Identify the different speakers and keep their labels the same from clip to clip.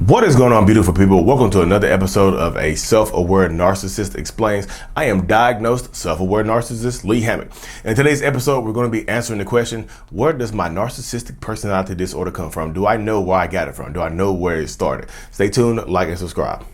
Speaker 1: What is going on, beautiful people? Welcome to another episode of A Self-Aware Narcissist Explains. I am diagnosed self-aware narcissist Lee Hammock. In today's episode, we're going to be answering the question, where does my narcissistic personality disorder come from? Do I know where I got it from? Do I know where it started? Stay tuned, like, and subscribe.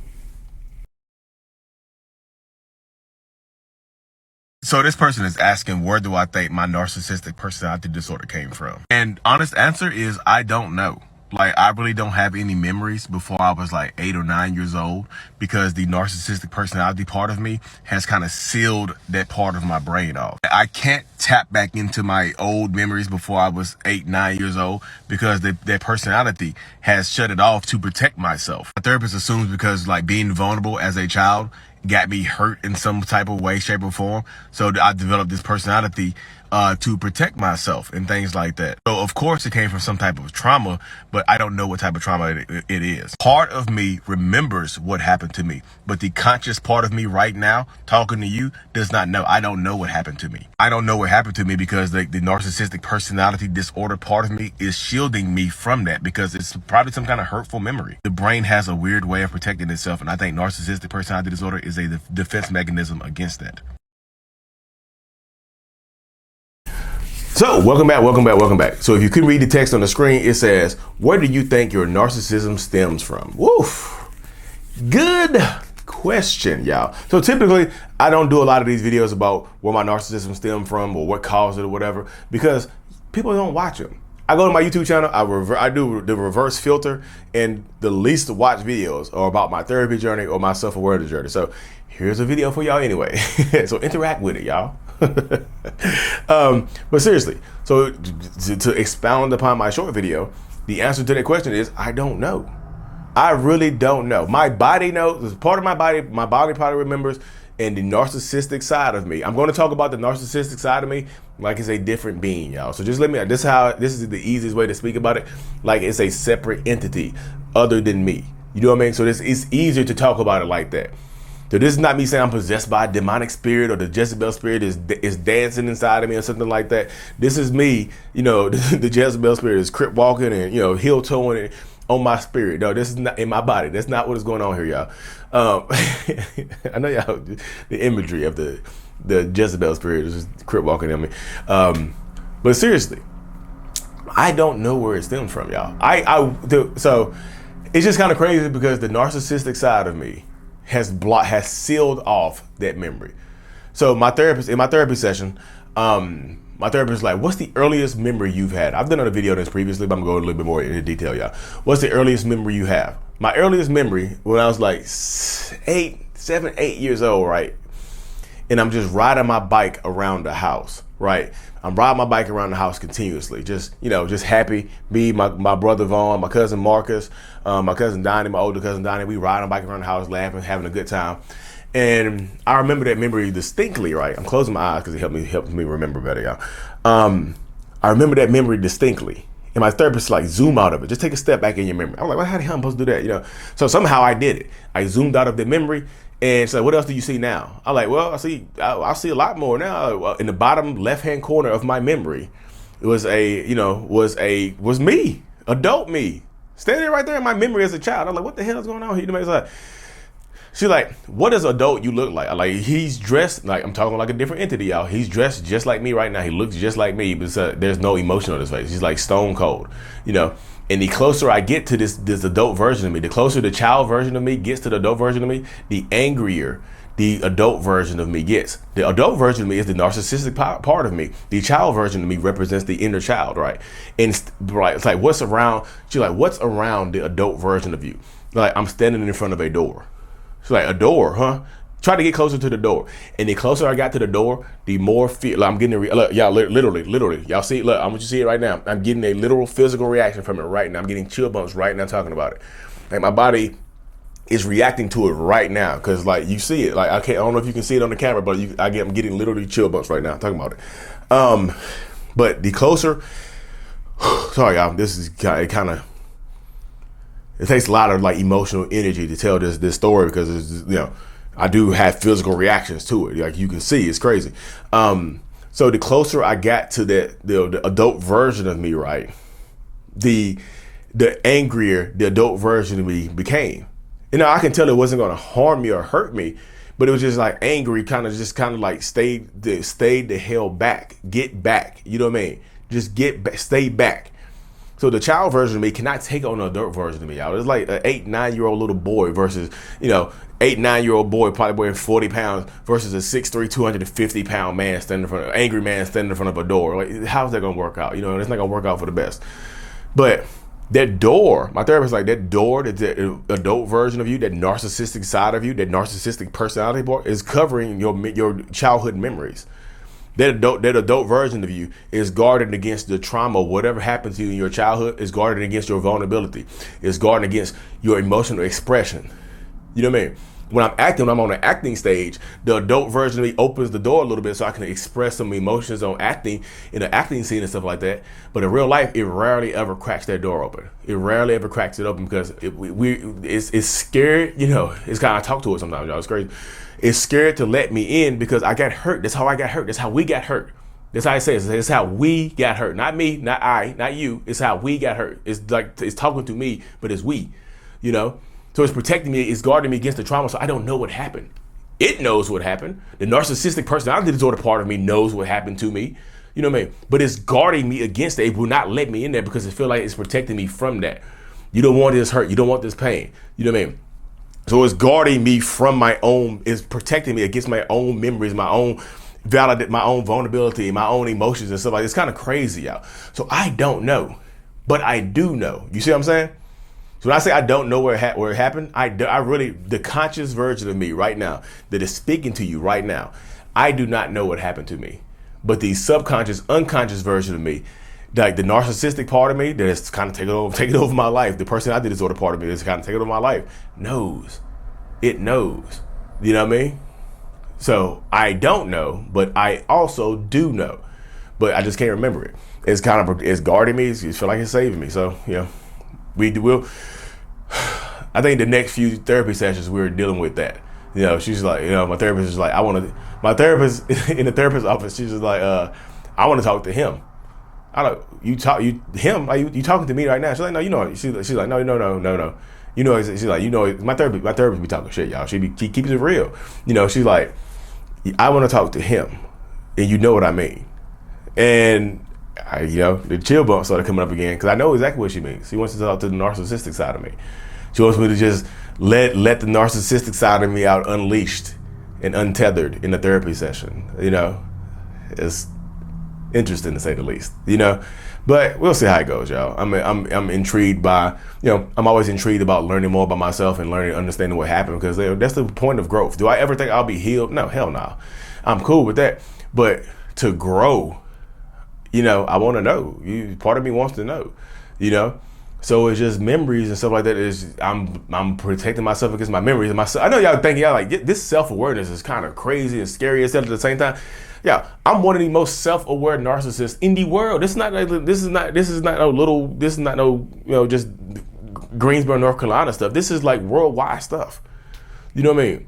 Speaker 1: So this person is asking, where do I think my narcissistic personality disorder came from? And honest answer is, I don't know. Like, I really don't have any memories before I was like 8 or 9 years old, because the narcissistic personality part of me has kind of sealed that part of my brain off. I can't tap back into my old memories before I was 8, 9 years old, because that personality has shut it off to protect myself. My therapist assumes because like being vulnerable as a child got me hurt in some type of way, shape, or form. So I developed this personality to protect myself and things like that. So of course it came from some type of trauma, but I don't know what type of trauma it is. Part of me remembers what happened to me, but the conscious part of me right now talking to you does not know. I don't know what happened to me. I don't know what happened to me because the narcissistic personality disorder part of me is shielding me from that, because it's probably some kind of hurtful memory. The brain has a weird way of protecting itself, and I think narcissistic personality disorder is a defense mechanism against that. So welcome back. So if you couldn't read the text on the screen, it says, where do you think your narcissism stems from? Woof. Good question, y'all. So typically I don't do a lot of these videos about where my narcissism stems from or what caused it or whatever, because people don't watch them. I go to my YouTube channel, I do the reverse filter, and the least watched videos are about my therapy journey or my self-awareness journey. So here's a video for y'all anyway. So interact with it, y'all. But seriously, so to expound upon my short video, the answer to that question is, I don't know. I really don't know. My body knows. There's part of my body probably remembers, and the narcissistic side of me. I'm going to talk about the narcissistic side of me like it's a different being, y'all. So just let me, this is the easiest way to speak about it. Like it's a separate entity other than me. You know what I mean? So it's easier to talk about it like that. So this is not me saying I'm possessed by a demonic spirit or the Jezebel spirit is dancing inside of me or something like that. This is me, you know, the Jezebel spirit is crip walking and, you know, heel toeing it on my spirit. No, this is not in my body. That's not what is going on here, y'all. I know y'all, the imagery of the Jezebel spirit is just crip walking on me. But seriously, I don't know where it stems from, y'all. So it's just kind of crazy because the narcissistic side of me has sealed off that memory. So in my therapy session, my therapist is like, what's the earliest memory you've had? I've done a video on this previously, but I'm gonna go a little bit more into detail, y'all. What's the earliest memory you have? My earliest memory, when I was like 7, 8 years old, right? And I'm just riding my bike around the house, right? I'm riding my bike around the house continuously, just happy. Me, my brother Vaughn, my cousin Marcus, my cousin Donnie, my older cousin Donnie, we ride on bike around the house, laughing, having a good time. And I remember that memory distinctly, right? I'm closing my eyes because it helps me remember better, y'all. I remember that memory distinctly. And my therapist like, zoom out of it. Just take a step back in your memory. I'm like, well, how the hell am I supposed to do that? You know? So somehow I did it. I zoomed out of the memory. And so what else do you see now? I'm like, well, I see a lot more now. In the bottom left-hand corner of my memory, it was was me, adult me, standing right there in my memory as a child. I'm like, what the hell is going on here? It's like, she's like, what does adult you look like? I'm like, he's dressed, like I'm talking like a different entity, y'all. He's dressed just like me right now. He looks just like me, but there's no emotion on his face. He's like stone cold, you know. And the closer I get to this adult version of me, the closer the child version of me gets to the adult version of me, the angrier the adult version of me gets. The adult version of me is the narcissistic part of me. The child version of me represents the inner child, right? And it's like, what's around? She's like, what's around the adult version of you? Like, I'm standing in front of a door. She's like, a door, huh? Try to get closer to the door. And the closer I got to the door, the more fear. Like, I'm getting look, y'all, literally. Y'all see it? Look, I want you to see it right now. I'm getting a literal physical reaction from it right now. I'm getting chill bumps right now talking about it. Like, my body is reacting to it right now. Cause like, you see it. Like, I don't know if you can see it on the camera, but I'm getting literally chill bumps right now talking about it. But the closer, sorry, y'all, this is kind of, it takes a lot of like emotional energy to tell this story, because it's, you know, I do have physical reactions to it. Like you can see, it's crazy. So the closer I got to the adult version of me, right, the the angrier the adult version of me became. You know, I can tell it wasn't going to harm me or hurt me, but it was just like angry, kind of like stayed the hell back, get back. You know what I mean? Just get back, stay back. So the child version of me cannot take on the adult version of me, y'all. It's like an 8-9-year-old little boy versus, 8-9-year-old boy probably weighing 40 pounds versus a 6'3", 250-pound man angry man standing in front of a door. Like, how's that gonna work out? You know, it's not gonna work out for the best. But that door, my therapist like that door, that the adult version of you, that narcissistic side of you, that narcissistic personality part is covering your childhood memories. That adult version of you is guarded against the trauma, whatever happened to you in your childhood, is guarded against your vulnerability, is guarded against your emotional expression. You know what I mean? When I'm on the acting stage, the adult version of me opens the door a little bit so I can express some emotions on acting in an acting scene and stuff like that. But in real life, it rarely ever cracks that door open. It rarely ever cracks it open because it's scared. You know, it's kind of talk to it sometimes, y'all. It's crazy. It's scared to let me in because I got hurt. That's how I got hurt. That's how we got hurt. That's how I say it. It's how we got hurt. Not me, not I, not you. It's how we got hurt. It's like it's talking to me, but it's we. You know. So it's protecting me, it's guarding me against the trauma, so I don't know what happened. It knows what happened. The narcissistic personality disorder part of me knows what happened to me. You know what I mean? But it's guarding me against it. It will not let me in there because it feels like it's protecting me from that. You don't want this hurt. You don't want this pain. You know what I mean? So it's guarding me from my own, it's protecting me against my own memories, my own vulnerability, my own emotions and stuff like that. It's kind of crazy, y'all. So I don't know, but I do know. You see what I'm saying? So when I say I don't know where it happened, I really, the conscious version of me right now that is speaking to you right now, I do not know what happened to me. But the subconscious, unconscious version of me, like the narcissistic part of me that is kind of taking over my life, the personality disorder part of me that's kind of taking over my life, knows. It knows. You know what I mean? So I don't know, but I also do know. But I just can't remember it. It's guarding me. It feel like it's saving me. So, you know. We will. I think the next few therapy sessions we're dealing with that. You know, she's like, my therapist is like, my therapist in the therapist's office, she's just like, I want to talk to him. I don't, you talking to me right now? She's like, no, she's like, no. You know, she's like, my therapist be talking shit, y'all. She keeps it real. You know, she's like, I want to talk to him, and you know what I mean. And the chill bump started coming up again because I know exactly what she means. She wants to talk to the narcissistic side of me. She wants me to just let the narcissistic side of me out unleashed and untethered in the therapy session. You know, it's interesting to say the least. You know, but we'll see how it goes, y'all. I'm intrigued by, I'm always intrigued about learning more about myself and understanding what happened because that's the point of growth. Do I ever think I'll be healed? No, hell no. I'm cool with that. But to grow, I want to know. Part of me wants to know, So it's just memories and stuff like that. I'm protecting myself against my memories. I know y'all thinking, y'all like, this self-awareness is kind of crazy and scary at the same time. Yeah, I'm one of the most self-aware narcissists in the world. This is not just Greensboro, North Carolina stuff. This is like worldwide stuff. You know what I mean?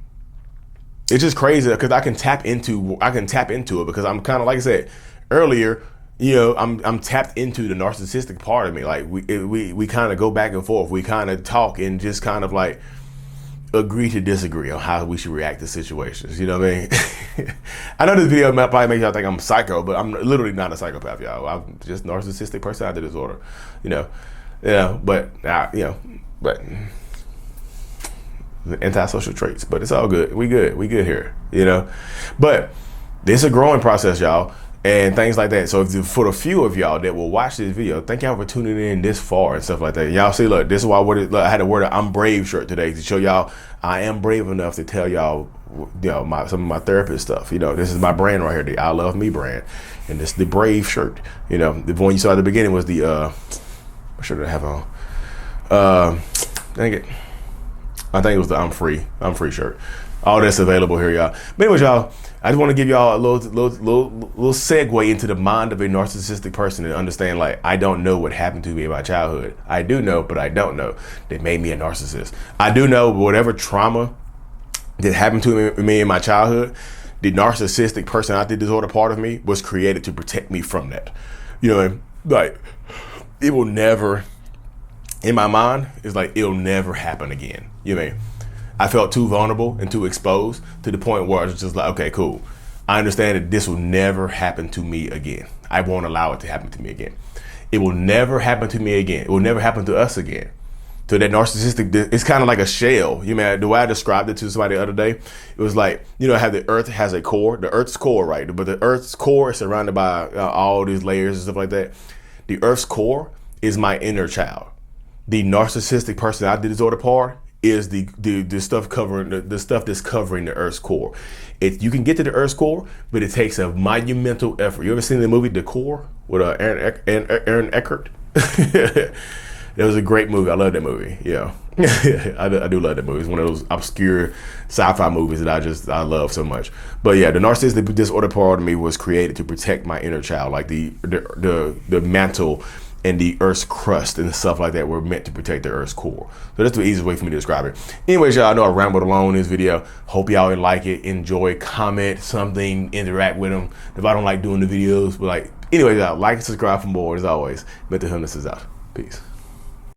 Speaker 1: It's just crazy because I can tap into it because I'm kind of, like I said earlier, I'm tapped into the narcissistic part of me. Like we kind of go back and forth. We kind of talk and just kind of like agree to disagree on how we should react to situations. You know what I mean? I know this video might probably make y'all think I'm psycho, but I'm literally not a psychopath, y'all. I'm just narcissistic personality disorder. But antisocial traits. But it's all good. We good here. But this is a growing process, y'all. And things like that. So for the few of y'all that will watch this video, thank y'all for tuning in this far and stuff like that. Y'all see, look, this is why I had to wear the I'm Brave shirt today to show y'all I am brave enough to tell y'all, some of my therapist stuff. This is my brand right here, the I Love Me brand. And this is the Brave shirt. The one you saw at the beginning was the, what shirt did I have on? Dang it. I think it was the I'm Free shirt. All that's available here, y'all. But anyways, y'all, I just want to give y'all a little segue into the mind of a narcissistic person and understand, like, I don't know what happened to me in my childhood. I do know, but I don't know that made me a narcissist. I do know whatever trauma that happened to me in my childhood, the narcissistic personality disorder part of me was created to protect me from that. Like, it will never in my mind, it's like, it'll never happen again. You know what I mean? I felt too vulnerable and too exposed to the point where I was just like, okay, cool. I understand that this will never happen to me again. I won't allow it to happen to me again. It will never happen to me again. It will never happen to us again. So that narcissistic, it's kind of like a shell. You know, the way I described it to somebody the other day, it was like, you know how the earth has a core, the earth's core, right? But the earth's core is surrounded by all these layers and stuff like that. The earth's core is my inner child. The narcissistic personality disorder part is the stuff covering the stuff that's covering the earth's core. You can get to the earth's core, but it takes a monumental effort. You ever seen the movie The Core with Aaron Eckhart? It was a great movie. I love that movie. Yeah, I do love that movie. It's one of those obscure sci-fi movies that I love so much. But yeah, the narcissistic disorder part of me was created to protect my inner child, like the mantle and the Earth's crust and stuff like that were meant to protect the Earth's core. So that's the easiest way for me to describe it. Anyways, y'all, I know I rambled along in this video. Hope y'all like it, enjoy, comment something, interact with them. If I don't like doing the videos, but like, anyways, y'all, like and subscribe for more. As always, Mental Illness is out. Peace.